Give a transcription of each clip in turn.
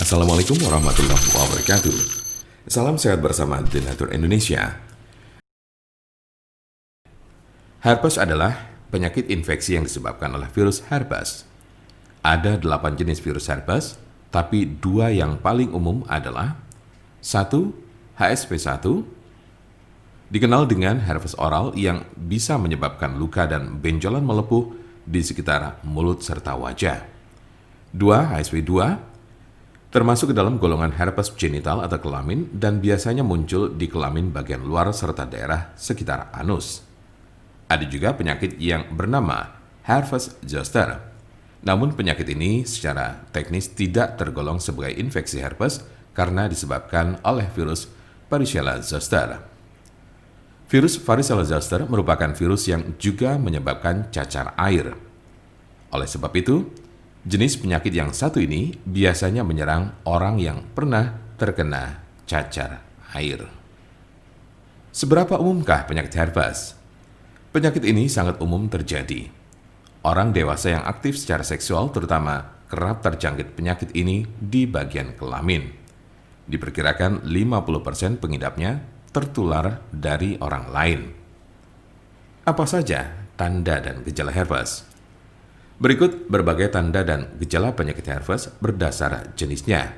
Assalamualaikum warahmatullahi wabarakatuh. Salam sehat bersama The Nature Indonesia. Herpes adalah penyakit infeksi yang disebabkan oleh virus herpes. Ada 8 jenis virus herpes, tapi 2 yang paling umum adalah 1. HSP1, dikenal dengan herpes oral yang bisa menyebabkan luka dan benjolan melepuh di sekitar mulut serta wajah. 2. HSP2, termasuk ke dalam golongan herpes genital atau kelamin dan biasanya muncul di kelamin bagian luar serta daerah sekitar anus. Ada juga penyakit yang bernama herpes zoster. Namun penyakit ini secara teknis tidak tergolong sebagai infeksi herpes karena disebabkan oleh virus Varicella zoster. Virus Varicella zoster merupakan virus yang juga menyebabkan cacar air. Oleh sebab itu, jenis penyakit yang satu ini biasanya menyerang orang yang pernah terkena cacar air. Seberapa umumkah penyakit herpes? Penyakit ini sangat umum terjadi. Orang dewasa yang aktif secara seksual terutama kerap terjangkit penyakit ini di bagian kelamin. Diperkirakan 50% pengidapnya tertular dari orang lain. Apa saja tanda dan gejala herpes? Berikut berbagai tanda dan gejala penyakit herpes berdasar jenisnya.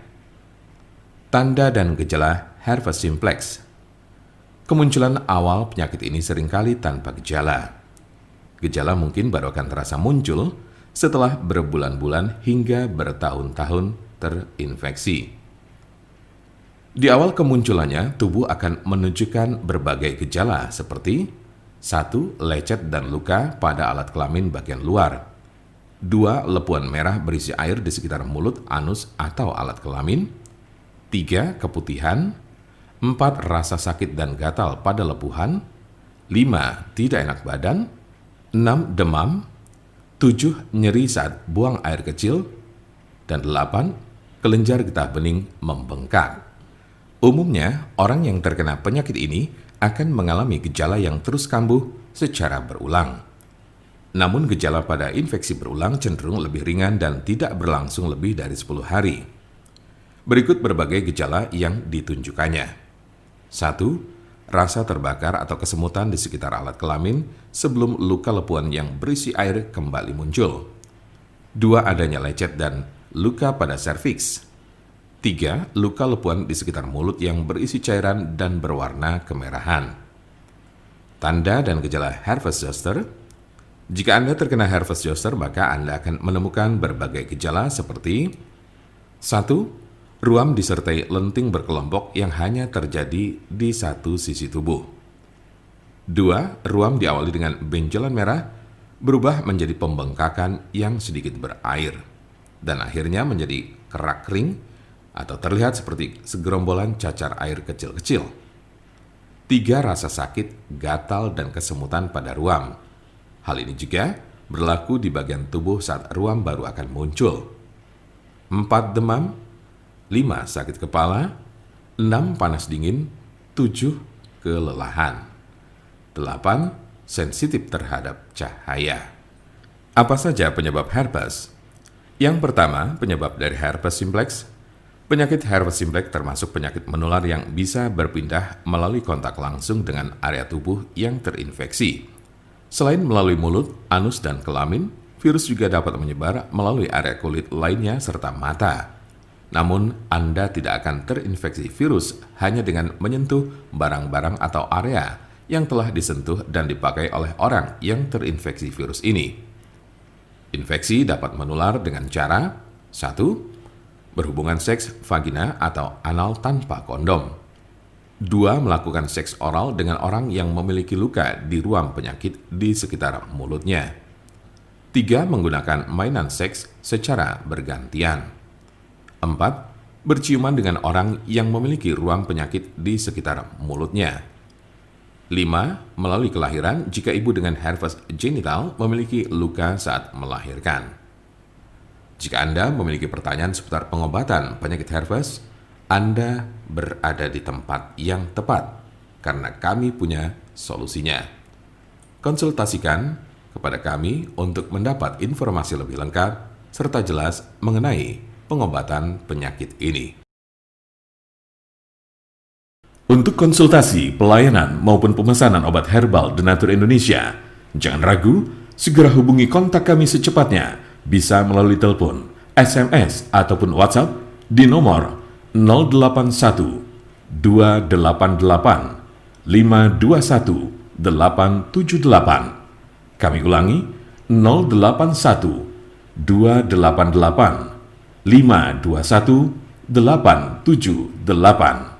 Tanda dan gejala herpes simplex. Kemunculan awal penyakit ini seringkali tanpa gejala. Gejala mungkin baru akan terasa muncul setelah berbulan-bulan hingga bertahun-tahun terinfeksi. Di awal kemunculannya, tubuh akan menunjukkan berbagai gejala seperti 1. Lecet dan luka pada alat kelamin bagian luar. 2. Lepuan merah berisi air di sekitar mulut, anus, atau alat kelamin. 3. Keputihan. 4. Rasa sakit dan gatal pada lepuhan. 5. Tidak enak badan. 6. Demam. 7. Nyeri saat buang air kecil. Dan 8. Kelenjar getah bening membengkak. Umumnya, orang yang terkena penyakit ini akan mengalami gejala yang terus kambuh secara berulang. Namun gejala pada infeksi berulang cenderung lebih ringan dan tidak berlangsung lebih dari 10 hari. Berikut berbagai gejala yang ditunjukkannya. 1. Rasa terbakar atau kesemutan di sekitar alat kelamin sebelum luka lepuan yang berisi air kembali muncul. 2. Adanya lecet dan luka pada serviks. 3. Luka lepuan di sekitar mulut yang berisi cairan dan berwarna kemerahan. Tanda dan gejala herpes zoster. Jika Anda terkena herpes zoster, maka Anda akan menemukan berbagai gejala seperti 1. Ruam disertai lenting berkelompok yang hanya terjadi di satu sisi tubuh. 2. Ruam diawali dengan benjolan merah berubah menjadi pembengkakan yang sedikit berair dan akhirnya menjadi kerak kering atau terlihat seperti segerombolan cacar air kecil-kecil. 3. Rasa sakit, gatal, dan kesemutan pada ruam. Hal ini juga berlaku di bagian tubuh saat ruam baru akan muncul. 4. Demam. 5. Sakit kepala. 6. Panas dingin. 7. Kelelahan. 8. Sensitif terhadap cahaya. Apa saja penyebab herpes? Yang pertama, penyebab dari herpes simplex. Penyakit herpes simplex termasuk penyakit menular yang bisa berpindah melalui kontak langsung dengan area tubuh yang terinfeksi. Selain melalui mulut, anus, dan kelamin, virus juga dapat menyebar melalui area kulit lainnya serta mata. Namun, Anda tidak akan terinfeksi virus hanya dengan menyentuh barang-barang atau area yang telah disentuh dan dipakai oleh orang yang terinfeksi virus ini. Infeksi dapat menular dengan cara 1. Berhubungan seks vagina atau anal tanpa kondom. 2. Melakukan seks oral dengan orang yang memiliki luka di ruang penyakit di sekitar mulutnya. 3. Menggunakan mainan seks secara bergantian. 4. Berciuman dengan orang yang memiliki ruang penyakit di sekitar mulutnya. 5. Melalui kelahiran jika ibu dengan herpes genital memiliki luka saat melahirkan. Jika Anda memiliki pertanyaan seputar pengobatan penyakit herpes, Anda berada di tempat yang tepat karena kami punya solusinya. Konsultasikan kepada kami untuk mendapat informasi lebih lengkap serta jelas mengenai pengobatan penyakit ini. Untuk konsultasi, pelayanan, maupun pemesanan obat herbal Denatur Indonesia, jangan ragu, segera hubungi kontak kami secepatnya, bisa melalui telepon, SMS, ataupun WhatsApp di nomor 081 288 521 878. Kami ulangi, 081 288 521 878.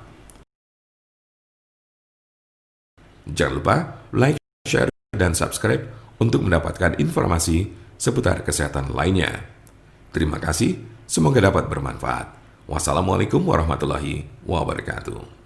Jangan lupa like, share, dan subscribe untuk mendapatkan informasi seputar kesehatan lainnya. Terima kasih, semoga dapat bermanfaat. Wassalamualaikum warahmatullahi wabarakatuh.